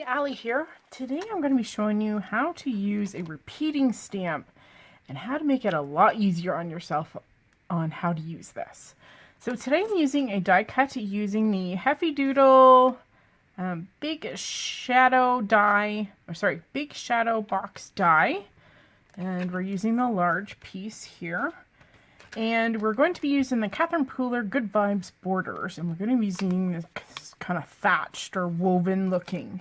Allie here. Today I'm going to be showing you how to use a repeating stamp and how to make it a lot easier on yourself on how to use this. So today I'm using a die cut using the Heffy Doodle Big Shadow Box die. And we're using the large piece here. And we're going to be using the Catherine Pooler Good Vibes borders. And we're going to be using this kind of thatched or woven looking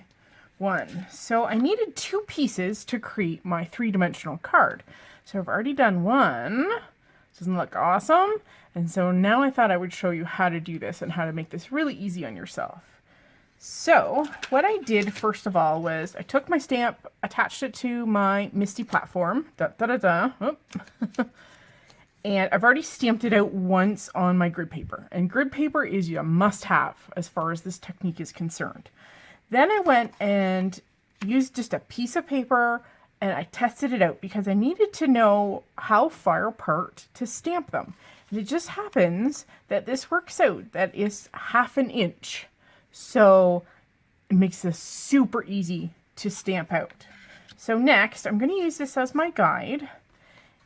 one. So I needed two pieces to create my three-dimensional card. So I've already done one. Doesn't look awesome? And so now I thought I would show you how to do this and how to make this really easy on yourself. So what I did first of all was I took my stamp, attached it to my MISTI platform. And I've already stamped it out once on my grid paper. And grid paper is a must-have as far as this technique is concerned. Then I went and used just a piece of paper and I tested it out because I needed to know how far apart to stamp them. And it just happens that this works out. That is 1/2 inch. So it makes this super easy to stamp out. So next, I'm going to use this as my guide.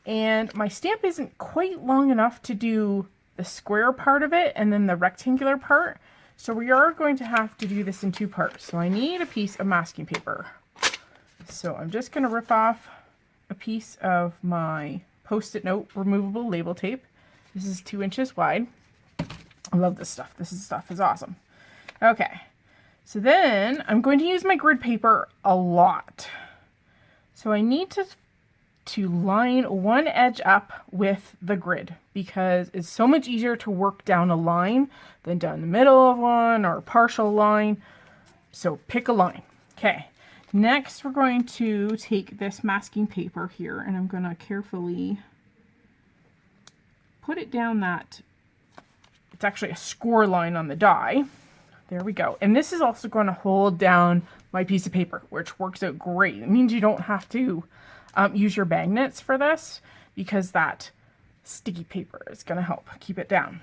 And my stamp isn't quite long enough to do the square part of it and then the rectangular part. So we are going to have to do this in two parts. So I need a piece of masking paper. So I'm just going to rip off a piece of my Post-it note removable label tape. This is 2 inches wide. I love this stuff. This stuff is awesome. Okay. So then I'm going to use my grid paper a lot. So I need to line one edge up with the grid because it's so much easier to work down a line than down the middle of one or a partial line. So pick a line. Okay. Next, we're going to take this masking paper here and I'm going to carefully put it down that it's actually a score line on the die. There we go. And this is also going to hold down my piece of paper, which works out great. It means you don't have to use your magnets for this because that sticky paper is going to help keep it down.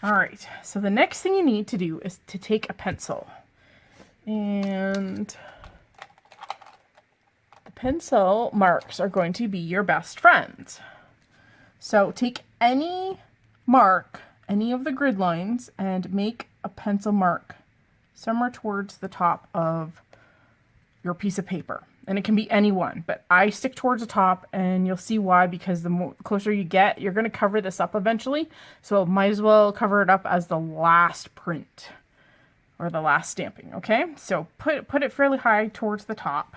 All right, so the next thing you need to do is to take a pencil. And the pencil marks are going to be your best friends. So take any mark, any of the grid lines, and make a pencil mark somewhere towards the top of your piece of paper. And it can be any one, but I stick towards the top and you'll see why, because the closer you get, you're going to cover this up eventually. So might as well cover it up as the last print or the last stamping. Okay. So put it fairly high towards the top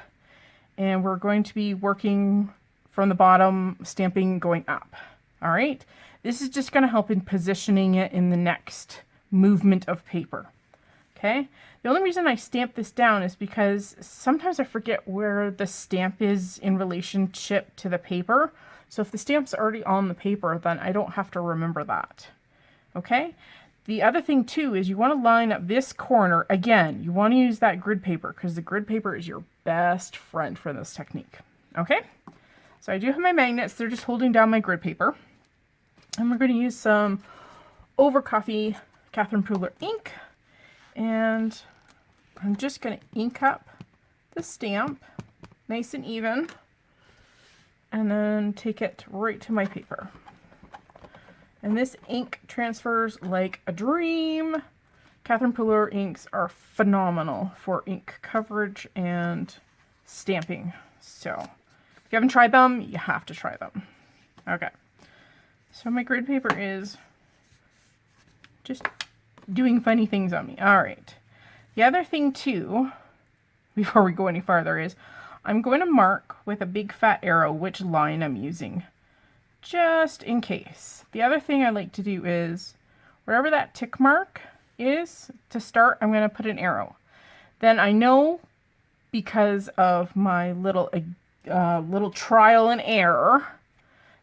and we're going to be working from the bottom, stamping going up. All right. This is just going to help in positioning it in the next movement of paper. Okay. The only reason I stamp this down is because sometimes I forget where the stamp is in relationship to the paper. So if the stamp's already on the paper, then I don't have to remember that. Okay. The other thing too is you want to line up this corner. Again, you want to use that grid paper because the grid paper is your best friend for this technique. Okay. So I do have my magnets. They're just holding down my grid paper. And we're going to use some Over Coffee Catherine Pooler ink. And I'm just going to ink up the stamp nice and even and then take it right to my paper. And this ink transfers like a dream. Catherine Pooler inks are phenomenal for ink coverage and stamping. So if you haven't tried them, you have to try them. Okay. So my grid paper is just doing funny things on me. All right. The other thing too, before we go any farther, is I'm going to mark with a big fat arrow which line I'm using, just in case. The other thing I like to do is wherever that tick mark is to start, I'm going to put an arrow. Then I know, because of my little trial and error,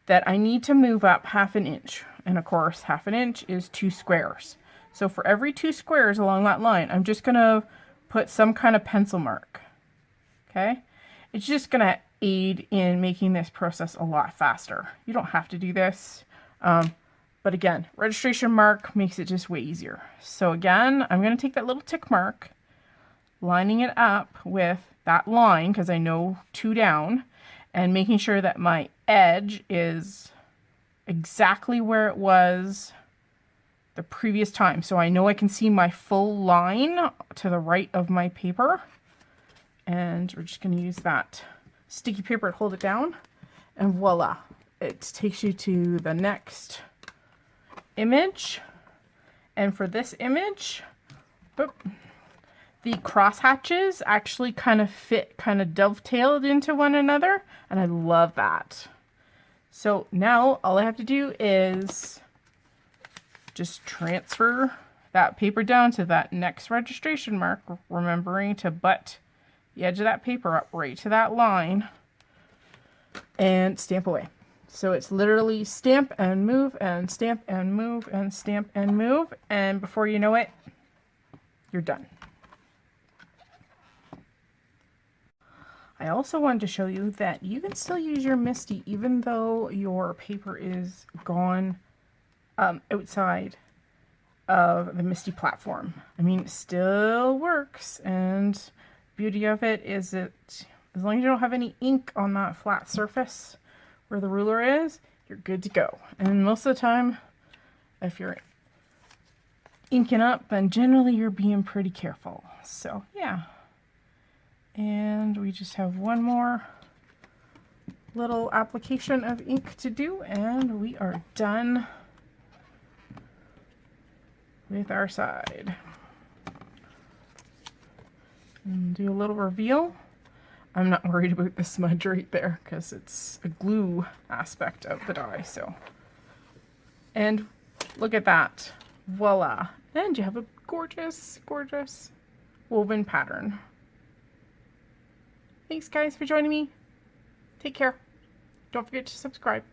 that I need to move up 1/2 inch. And of course, 1/2 inch is 2 squares. So for every 2 squares along that line, I'm just going to put some kind of pencil mark. Okay? It's just going to aid in making this process a lot faster. You don't have to do this. But again, registration mark makes it just way easier. So again, I'm going to take that little tick mark, lining it up with that line, because I know 2 down, and making sure that my edge is exactly where it was the previous time. So I know I can see my full line to the right of my paper. And we're just going to use that sticky paper to hold it down. And voila, it takes you to the next image. And for this image, the cross hatches actually kind of fit, kind of dovetailed into one another. And I love that. So now all I have to do is just transfer that paper down to that next registration mark, remembering to butt the edge of that paper up right to that line and stamp away. So it's literally stamp and move and stamp and move and stamp and move, and before you know it, you're done. I also wanted to show you that you can still use your MISTI even though your paper is gone outside of the MISTI platform. I mean, it still works, and beauty of it is that as long as you don't have any ink on that flat surface where the ruler is, you're good to go. And most of the time, if you're inking up, then generally you're being pretty careful. So yeah. And we just have one more little application of ink to do, and we are done with our side. And do a little reveal. I'm not worried about the smudge right there because it's a glue aspect of the die. So, and look at that, voila! And you have a gorgeous, gorgeous woven pattern. Thanks guys for joining me. Take care. Don't forget to subscribe.